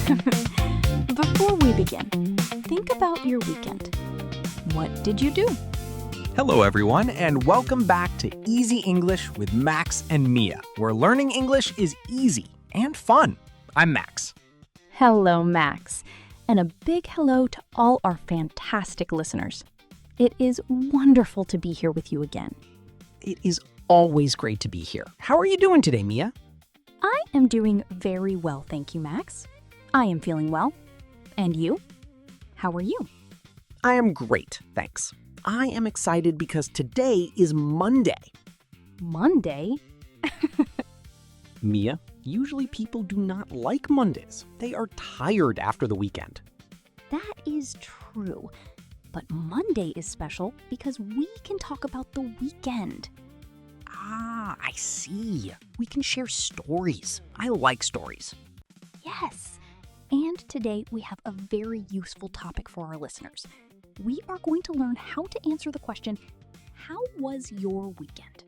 Before we begin, think about your weekend. What did you do? Hello, everyone, and welcome back to Easy English with Max and Mia, where learning English is easy and fun. I'm Max. Hello, Max, and a big hello to all our fantastic listeners. It is wonderful to be here with you again. It is always great to be here. How are you doing today, Mia? I am doing very well, thank you, Max. I am feeling well. And you? How are you? I am great, thanks. I am excited because today is Monday. Monday? Mia, usually people do not like Mondays. They are tired after the weekend. That is true. But Monday is special because we can talk about the weekend. Ah, I see. We can share stories. I like stories. Yes. And today we have a very useful topic for our listeners. We are going to learn how to answer the question, how was your weekend?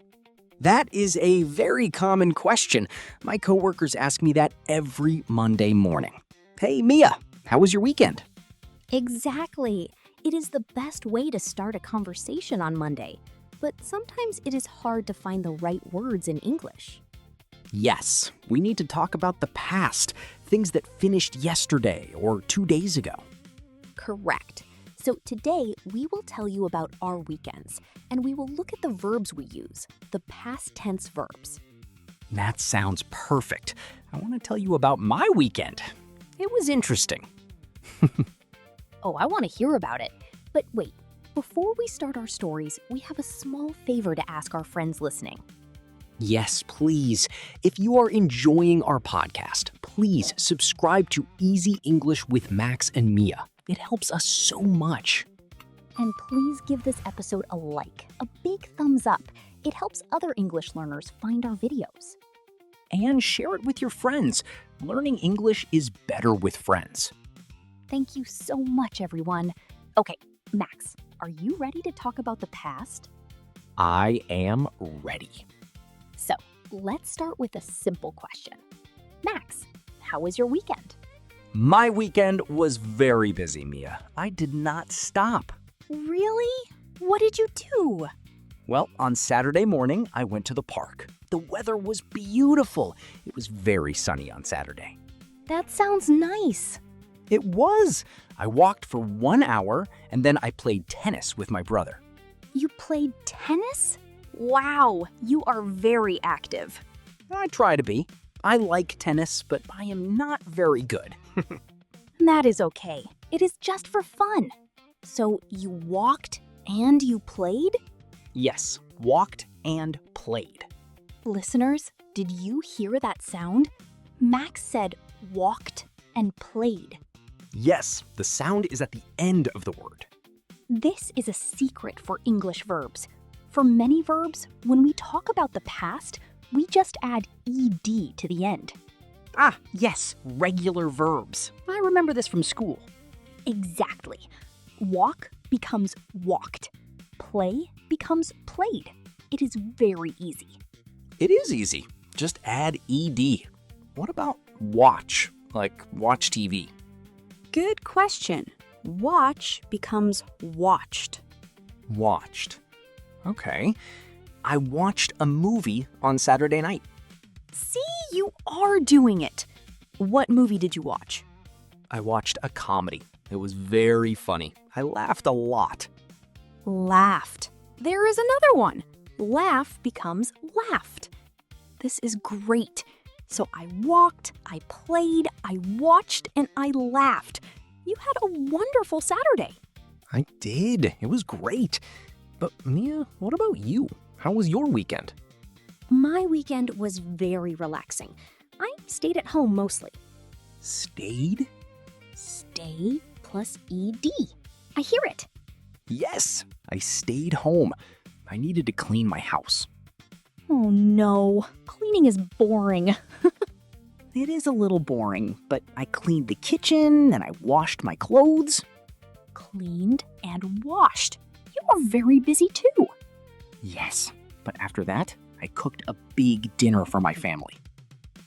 That is a very common question. My coworkers ask me that every Monday morning. Hey, Mia, how was your weekend? Exactly. It is the best way to start a conversation on Monday. But sometimes it is hard to find the right words in English. Yes, we need to talk about the past, things that finished yesterday or 2 days ago. Correct. So today we will tell you about our weekends, and we will look at the verbs we use, the past tense verbs. That sounds perfect. I want to tell you about my weekend. It was interesting. Oh, I want to hear about it. But wait, before we start our stories, we have a small favor to ask our friends listening. Yes, please. If you are enjoying our podcast, please subscribe to Easy English with Max and Mia. It helps us so much. And please give this episode a like, a big thumbs up. It helps other English learners find our videos. And share it with your friends. Learning English is better with friends. Thank you so much, everyone. Okay, Max, are you ready to talk about the past? I am ready. So, let's start with a simple question. Max, how was your weekend? My weekend was very busy, Mia. I did not stop. Really? What did you do? Well, on Saturday morning, I went to the park. The weather was beautiful. It was very sunny on Saturday. That sounds nice. It was. I walked for 1 hour, and then I played tennis with my brother. You played tennis? Wow, you are very active. I try to be. I like tennis, but I am not very good. That is okay. It is just for fun. So you walked and you played? Yes, walked and played. Listeners, did you hear that sound? Max said walked and played. Yes, the sound is at the end of the word. This is a secret for English verbs. For many verbs, when we talk about the past, we just add ed to the end. Ah, yes, regular verbs. I remember this from school. Exactly. Walk becomes walked. Play becomes played. It is very easy. It is easy. Just add ed. What about watch, like watch TV? Good question. Watch becomes watched. Watched. Okay. I watched a movie on Saturday night. See, you are doing it. What movie did you watch? I watched a comedy. It was very funny. I laughed a lot. Laughed. There is another one. Laugh becomes laughed. This is great. So I walked, I played, I watched, and I laughed. You had a wonderful Saturday. I did. It was great. But Mia, what about you? How was your weekend? My weekend was very relaxing. I stayed at home mostly. Stayed? Stay plus ed. I hear it. Yes, I stayed home. I needed to clean my house. Oh no, cleaning is boring. It is a little boring, but I cleaned the kitchen and I washed my clothes. Cleaned and washed. You are very busy too. Yes, but after that, I cooked a big dinner for my family.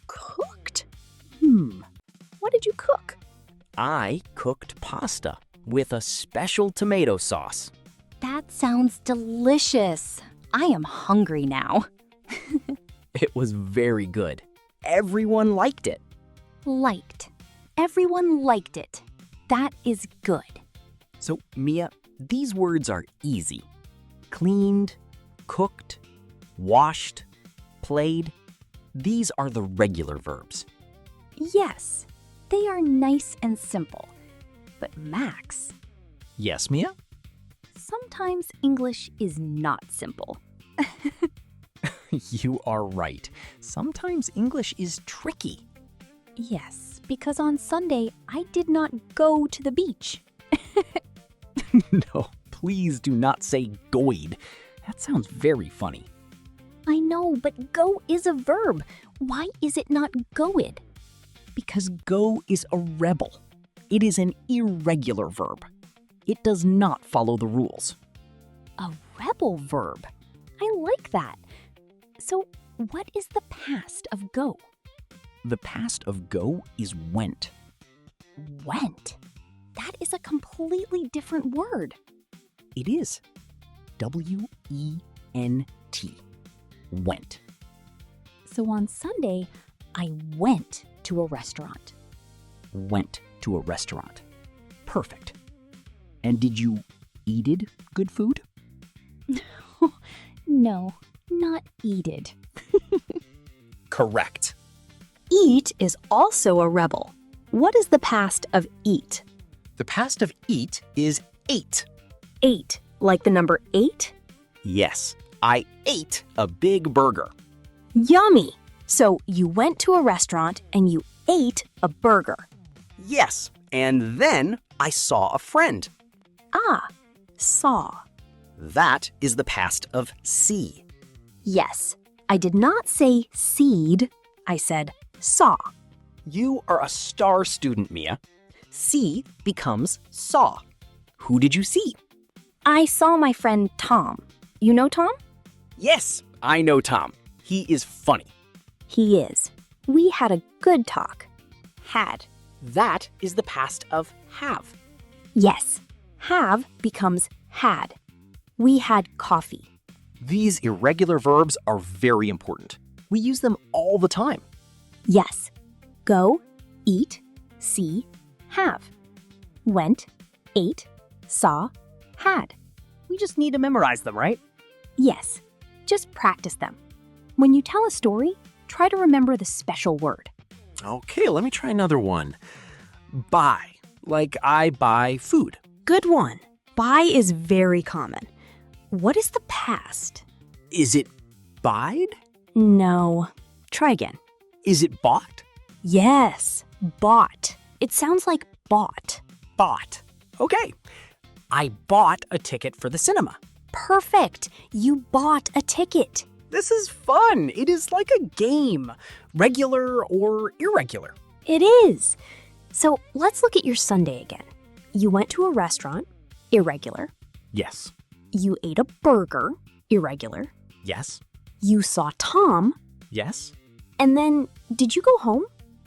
Cooked? What did you cook? I cooked pasta with a special tomato sauce. That sounds delicious. I am hungry now. It was very good. Everyone liked it. Liked. Everyone liked it. That is good. So, Mia, these words are easy. Cleaned, cooked, washed, played. These are the regular verbs. Yes, they are nice and simple. But Max, Yes, Mia? sometimes English is not simple. You are right. Sometimes English is tricky. Yes, because on Sunday I did not go to the beach. No, please do not say goid. That sounds very funny. I know, but go is a verb. Why is it not goed? Because go is a rebel. It is an irregular verb. It does not follow the rules. A rebel verb. I like that. So, what is the past of go? The past of go is went. Went. That is a completely different word. It is. W-E-N-T. Went. So on Sunday, I went to a restaurant. Went to a restaurant. Perfect. And did you eated good food? No, not eated. Correct. Eat is also a rebel. What is the past of eat? The past of eat is ate. 8, like the number 8? Yes, I ate a big burger. Yummy! So you went to a restaurant and you ate a burger. Yes, and then I saw a friend. Ah, saw. That is the past of see. Yes, I did not say seed. I said saw. You are a star student, Mia. See becomes saw. Who did you see? I saw my friend Tom. You know Tom? Yes, I know Tom. He is funny. He is. We had a good talk. Had. That is the past of have. Yes, have becomes had. We had coffee. These irregular verbs are very important. We use them all the time. Yes. Go, eat, see, have. Went, ate, saw, had. We just need to memorize them, right? Yes. Just practice them. When you tell a story, try to remember the special word. Okay, let me try another one. Buy, like I buy food. Good one. Buy is very common. What is the past? Is it buyed? No. Try again. Is it bought? Yes. Bought. It sounds like bought. Bought. Okay. I bought a ticket for the cinema. Perfect. You bought a ticket. This is fun. It is like a game, regular or irregular. It is. So let's look at your Sunday again. You went to a restaurant, irregular. Yes. You ate a burger, irregular. Yes. You saw Tom. Yes. And then, did you go home?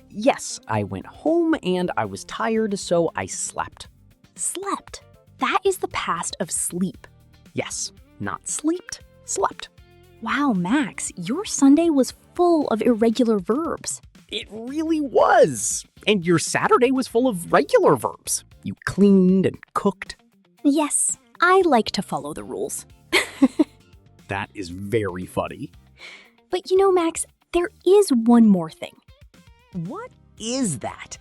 Yes, I went home and I was tired, so I slept. Slept. That is the past of sleep. Yes, not sleeped, slept. Wow, Max, your Sunday was full of irregular verbs. It really was. And your Saturday was full of regular verbs. You cleaned and cooked. Yes, I like to follow the rules. That is very funny. But you know, Max, there is one more thing. What is that?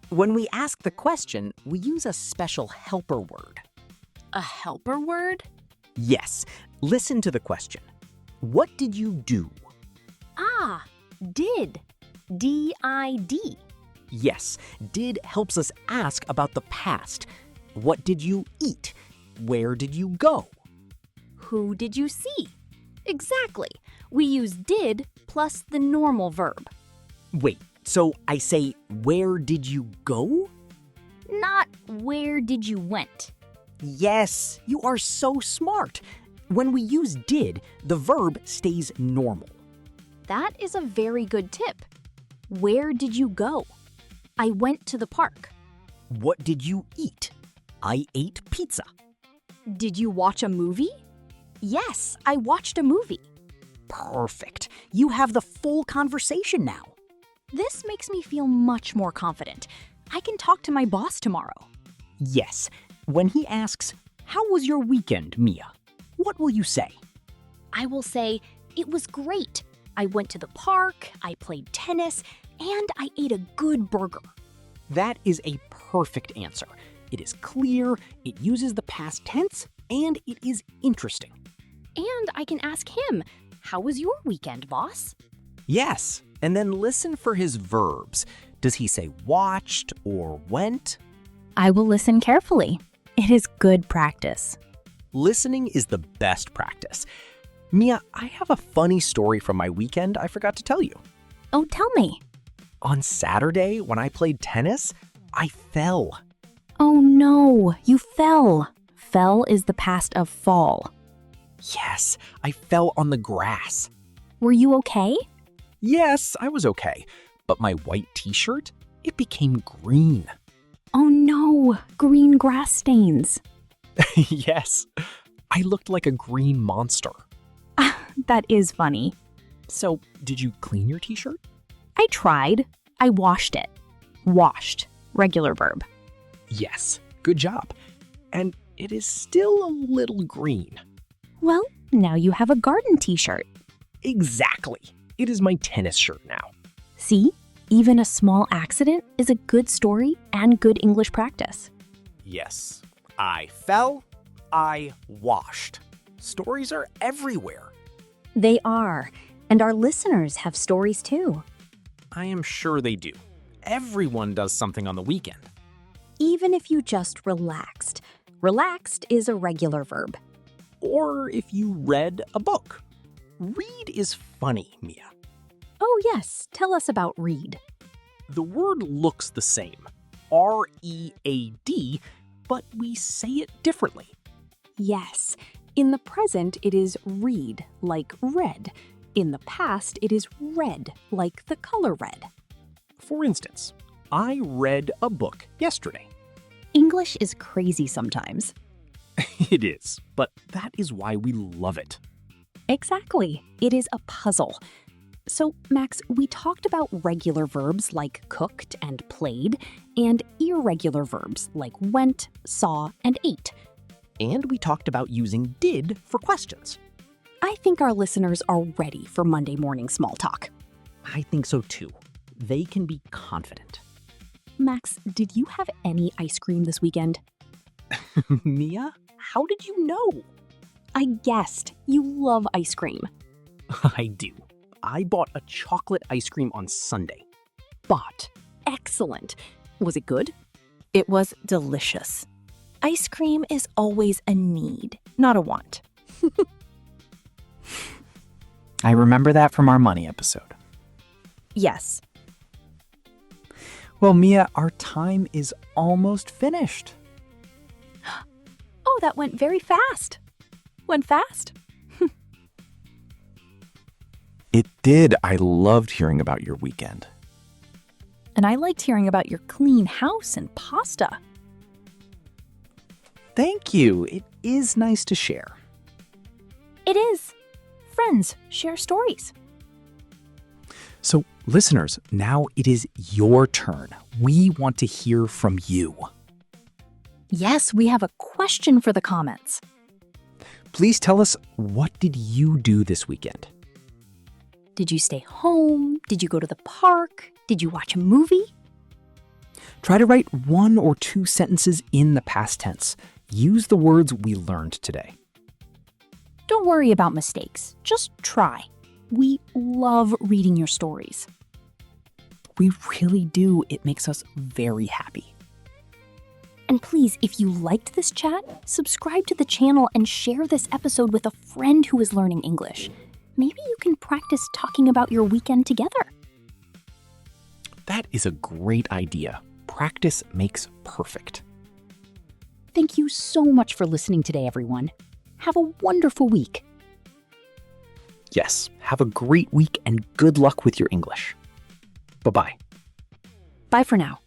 When we ask the question, we use a special helper word. A helper word? Yes, listen to the question. What did you do? Ah, did. D-I-D. Yes, did helps us ask about the past. What did you eat? Where did you go? Who did you see? Exactly. We use did plus the normal verb. Wait, so I say, where did you go? Not where did you went. Yes, you are so smart. When we use did, the verb stays normal. That is a very good tip. Where did you go? I went to the park. What did you eat? I ate pizza. Did you watch a movie? Yes, I watched a movie. Perfect. You have the full conversation now. This makes me feel much more confident. I can talk to my boss tomorrow. Yes. When he asks, "How was your weekend, Mia?" What will you say? I will say, it was great. I went to the park, I played tennis, and I ate a good burger. That is a perfect answer. It is clear, it uses the past tense, and it is interesting. And I can ask him, how was your weekend, boss? Yes, and then listen for his verbs. Does he say watched or went? I will listen carefully. It is good practice. Listening is the best practice. Mia, I have a funny story from my weekend I forgot to tell you. Oh, tell me. On Saturday, when I played tennis, I fell. Oh no, you fell. Fell is the past of fall. Yes, I fell on the grass. Were you okay? Yes, I was okay. But my white t-shirt, it became green. Oh no, green grass stains. Yes, I looked like a green monster. That is funny. So, did you clean your t-shirt? I tried. I washed it. Washed. Regular verb. Yes, good job. And it is still a little green. Well, now you have a garden t-shirt. Exactly. It is my tennis shirt now. See? Even a small accident is a good story and good English practice. Yes, I fell, I washed. Stories are everywhere. They are. And our listeners have stories too. I am sure they do. Everyone does something on the weekend. Even if you just relaxed. Relaxed is a regular verb. Or if you read a book. Read is funny, Mia. Oh yes, tell us about read. The word looks the same, R-E-A-D, but we say it differently. Yes. In the present, it is read, like red. In the past, it is red, like the color red. For instance, I read a book yesterday. English is crazy sometimes. It is, but that is why we love it. Exactly. It is a puzzle. So, Max, we talked about regular verbs like cooked and played, and irregular verbs like went, saw, and ate. And we talked about using did for questions. I think our listeners are ready for Monday morning small talk. I think so too. They can be confident. Max, did you have any ice cream this weekend? Mia, how did you know? I guessed. You love ice cream. I do. I bought a chocolate ice cream on Sunday. Bought. Excellent. Was it good? It was delicious. Ice cream is always a need, not a want. I remember that from our money episode. Yes. Well, Mia, our time is almost finished. Oh, that went very fast. Went fast? It did. I loved hearing about your weekend. And I liked hearing about your clean house and pasta. Thank you. It is nice to share. It is. Friends share stories. So, listeners, now it is your turn. We want to hear from you. Yes, we have a question for the comments. Please tell us, what did you do this weekend? Did you stay home? Did you go to the park? Did you watch a movie? Try to write 1 or 2 sentences in the past tense. Use the words we learned today. Don't worry about mistakes. Just try. We love reading your stories. We really do. It makes us very happy. And please, if you liked this chat, subscribe to the channel and share this episode with a friend who is learning English. Maybe you can practice talking about your weekend together. That is a great idea. Practice makes perfect. Thank you so much for listening today, everyone. Have a wonderful week. Yes, have a great week and good luck with your English. Bye-bye. Bye for now.